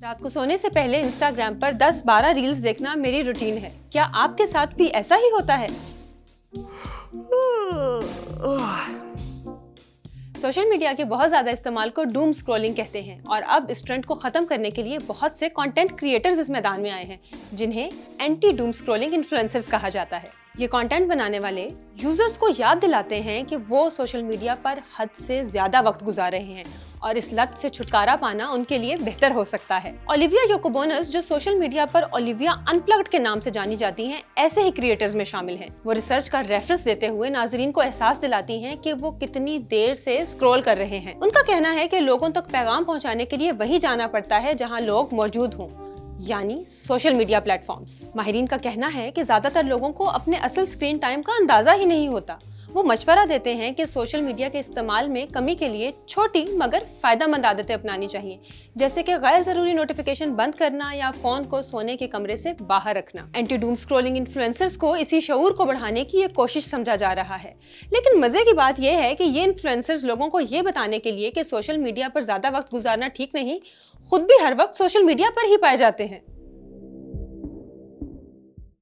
रात को सोने से पहले इंस्टाग्राम पर 10-12 रील्स देखना मेरी रूटीन है। क्या आपके साथ भी ऐसा ही होता है? सोशल मीडिया के बहुत ज़्यादा इस्तेमाल को डूम स्क्रॉलिंग कहते हैं और अब इस ट्रेंड को ख़त्म करने के लिए बहुत से कंटेंट क्रिएटर्स इस मैदान में आए हैं, जिन्हें एंटी डूम स्क्रॉलिंग इन्फ्लुएंसर्स कहा जाता है। ये कंटेंट बनाने वाले यूजर्स को याद दिलाते हैं कि वो सोशल मीडिया पर हद से ज़्यादा वक्त गुजार रहे हैं और इस लत से छुटकारा पाना उनके लिए बेहतर हो सकता है। ओलिविया याकोबोनस, जो सोशल मीडिया पर ओलिविया अनप्लग्ड के नाम से जानी जाती हैं, ऐसे ही क्रिएटर्स में शामिल हैं। वो रिसर्च का रेफरेंस देते हुए नाजरीन को एहसास दिलाती हैं कि वो कितनी देर से स्क्रॉल कर रहे हैं। उनका कहना है कि लोगों तक पैगाम पहुंचाने के लिए वहीं जाना पड़ता है जहां लोग मौजूद हों, यानी सोशल मीडिया प्लेटफॉर्म्स। माहिरीन का कहना है कि ज्यादातर लोगों को अपने असल स्क्रीन टाइम का अंदाजा ही नहीं होता। वो मशवरा देते हैं कि सोशल मीडिया के इस्तेमाल में कमी के लिए छोटी मगर फायदेमंद आदतें अपनानी चाहिए, जैसे कि गैर जरूरी नोटिफिकेशन बंद करना या फोन को सोने के कमरे से बाहर रखना। एंटी डूम स्क्रॉलिंग इन्फ्लुएंसर्स को इसी शऊर को बढ़ाने की ये कोशिश समझा जा रहा है। लेकिन मजे की बात यह है कि ये इन्फ्लुएंसर्स लोगों को ये बताने के लिए कि सोशल मीडिया पर ज्यादा वक्त गुजारना ठीक नहीं, खुद भी हर वक्त सोशल मीडिया पर ही पाए जाते हैं।